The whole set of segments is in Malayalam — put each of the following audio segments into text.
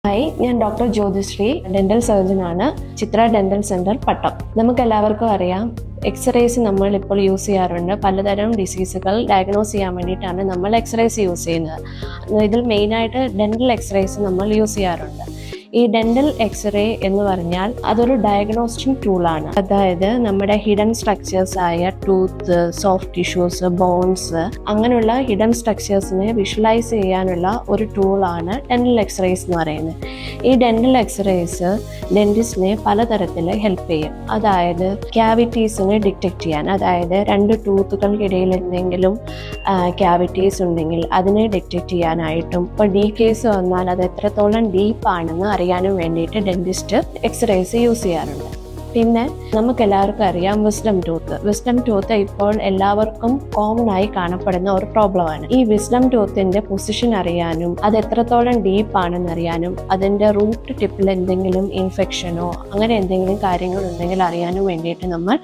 ഹായ്, ഞാൻ ഡോക്ടർ ജ്യോതിശ്രീ, ഡെന്റൽ സർജനാണ്. ചിത്ര ഡെന്റൽ സെന്റർ, പട്ടം. നമുക്ക് എല്ലാവർക്കും അറിയാം, എക്സ്റേസ് നമ്മൾ ഇപ്പോൾ യൂസ് ചെയ്യാറുണ്ട്. പലതരം ഡിസീസുകൾ ഡയഗ്നോസ് ചെയ്യാൻ വേണ്ടിയിട്ടാണ് നമ്മൾ എക്സ്റേസ് യൂസ് ചെയ്യുന്നത്. ഇതിൽ മെയിനായിട്ട് ഡെന്റൽ എക്സ്റേസ് നമ്മൾ യൂസ് ചെയ്യാറുണ്ട്. ഈ ഡെന്റൽ എക്സ്റേ എന്ന് പറഞ്ഞാൽ അതൊരു ഡയഗ്നോസ്റ്റിക് ടൂളാണ്. അതായത് നമ്മുടെ ഹിഡൻ സ്ട്രക്ചേഴ്സ് ആയ ടൂത്ത്, സോഫ്റ്റ് ടിഷ്യൂസ്, ബോൺസ്, അങ്ങനെയുള്ള ഹിഡൻ സ്ട്രക്ചേഴ്സിനെ വിഷ്വലൈസ് ചെയ്യാനുള്ള ഒരു ടൂളാണ് ഡെന്റൽ എക്സ്റേസ് എന്ന് പറയുന്നത്. ഈ ഡെന്റൽ എക്സ്റേസ് ഡെന്റിസ്റ്റിനെ പലതരത്തിൽ ഹെൽപ്പ് ചെയ്യും. അതായത് ക്യാവിറ്റീസിനെ ഡിറ്റക്ട് ചെയ്യാൻ, അതായത് രണ്ട് ടൂത്തുകൾക്കിടയിൽ എന്തെങ്കിലും ക്യാവിറ്റീസ് ഉണ്ടെങ്കിൽ അതിനെ ഡിറ്റക്ട് ചെയ്യാനായിട്ടും, ഇപ്പോൾ ഡീ കേസ് വന്നാൽ അത് എത്രത്തോളം ഡീപ്പാണെന്ന് അറിയാനും വേണ്ടിയിട്ട് ഡെന്റിസ്റ്റ് എക്സ്റേസ് യൂസ് ചെയ്യാറുണ്ട്. പിന്നെ നമുക്ക് എല്ലാവർക്കും അറിയാം വിസ്ഡം ടൂത്ത് ഇപ്പോൾ എല്ലാവർക്കും കോമൺ ആയി കാണപ്പെടുന്ന ഒരു പ്രോബ്ലമാണ്. ഈ വിസ്ഡം ടൂത്തിന്റെ പൊസിഷൻ അറിയാനും അത് എത്രത്തോളം ഡീപ്പ് ആണെന്ന് അറിയാനും അതിന്റെ റൂട്ട് ടിപ്പിൽ എന്തെങ്കിലും ഇൻഫെക്ഷനോ അങ്ങനെ എന്തെങ്കിലും കാര്യങ്ങൾ ഉണ്ടെങ്കിൽ അറിയാനും വേണ്ടിയിട്ട് നമ്മൾ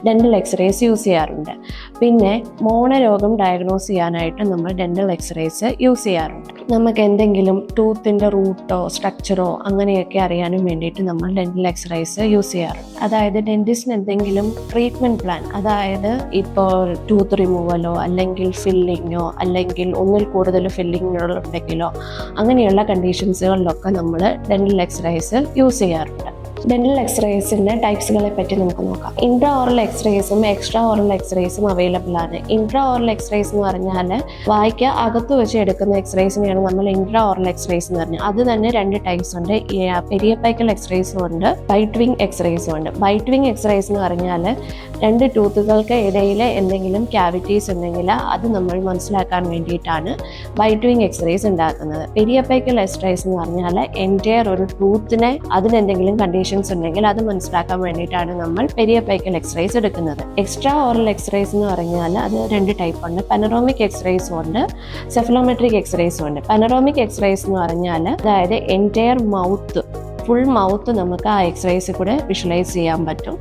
ഡെന്റൽ എക്സ്റേസ് യൂസ് ചെയ്യാറുണ്ട്. പിന്നെ മോണരോഗം ഡയഗ്നോസ് ചെയ്യാനായിട്ട് നമ്മൾ ഡെന്റൽ എക്സ്റേസ് യൂസ് ചെയ്യാറുണ്ട്. നമുക്ക് എന്തെങ്കിലും ടൂത്തിന്റെ റൂട്ടോ സ്ട്രക്ചറോ അങ്ങനെയൊക്കെ അറിയാനും വേണ്ടിയിട്ട് നമ്മൾ ഡെന്റൽ എക്സ്റേസ് യൂസ് ചെയ്യാറുണ്ട്. അതായത് ഡെന്റിസ്റ്റിന് എന്തെങ്കിലും ട്രീറ്റ്മെന്റ് പ്ലാൻ, അതായത് ഇപ്പോൾ ടൂത്ത് റിമൂവലോ അല്ലെങ്കിൽ ഫില്ലിങ്ങോ അല്ലെങ്കിൽ ഒന്നിൽ കൂടുതൽ ഫില്ലിങ്ങുകളുണ്ടെങ്കിലോ അങ്ങനെയുള്ള കണ്ടീഷൻസുകളിലൊക്കെ നമ്മൾ ഡെന്റൽ എക്സ്റേസ് യൂസ് ചെയ്യാറുണ്ട്. ഡെന്റൽ എക്സ്റേസിന്റെ ടൈപ്സുകളെ പറ്റി നമുക്ക് നോക്കാം. ഇൻട്രാ ഓറൽ എക്സ്റേസും എക്സ്ട്രാ ഓറൽ എക്സ്റേസും അവൈലബിൾ ആണ്. ഇൻട്രാ ഓറൽ എക്സ്റേസ് എന്ന് പറഞ്ഞാൽ വായ്ക്ക് അകത്ത് വെച്ച് എടുക്കുന്ന എക്സ്റേസിനെയാണ് നമ്മൾ ഇൻട്രാ ഓറൽ എക്സ്റേസ് എന്ന് പറഞ്ഞാൽ. അത് തന്നെ രണ്ട് ടൈപ്സ് ഉണ്ട്. പെരിയപ്പൈക്കൽ എക്സ്റേസും ഉണ്ട്, ബൈറ്റ് വിങ് എക്സ്റേസും ഉണ്ട്. ബൈറ്റ് വിങ് എക്സ്റേസ് എന്ന് പറഞ്ഞാൽ രണ്ട് ടൂത്തുകൾക്ക് ഇടയിൽ എന്തെങ്കിലും ക്യാവിറ്റീസ് ഉണ്ടെങ്കിൽ അത് നമ്മൾ മനസ്സിലാക്കാൻ വേണ്ടിയിട്ടാണ് ബൈറ്റ് വിങ് എക്സ്റേസ് ഉണ്ടാക്കുന്നത്. പെരിയപ്പൈക്കൽ എക്സ്റേസ് എന്ന് പറഞ്ഞാൽ എൻറ്റയർ ഒരു ടൂത്തിനെ അതിനെന്തെങ്കിലും കണ്ടീഷൻ ഉണ്ടെങ്കിൽ അത് മനസ്സിലാക്കാൻ വേണ്ടിയിട്ടാണ് നമ്മൾ പെരിയപ്പൈക്കൽ എക്സ്റേസ് എടുക്കുന്നത്. എക്സ്ട്രാ ഓറൽ എക്സ്റേസ് എന്ന് പറഞ്ഞാൽ അത് രണ്ട് ടൈപ്പ് ഉണ്ട്. പനറോമിക് എക്സ്റേസും ഉണ്ട്, സെഫലോമെട്രിക് എക്സ്റേസും ഉണ്ട്. പനറോമിക് എക്സ്റേസ് എന്ന് പറഞ്ഞാൽ അതായത് എൻറ്റയർ ഫുൾ മൗത്ത് നമുക്ക് ആ എക്സ്റേസ് കൂടെ വിഷ്വലൈസ് ചെയ്യാൻ പറ്റും.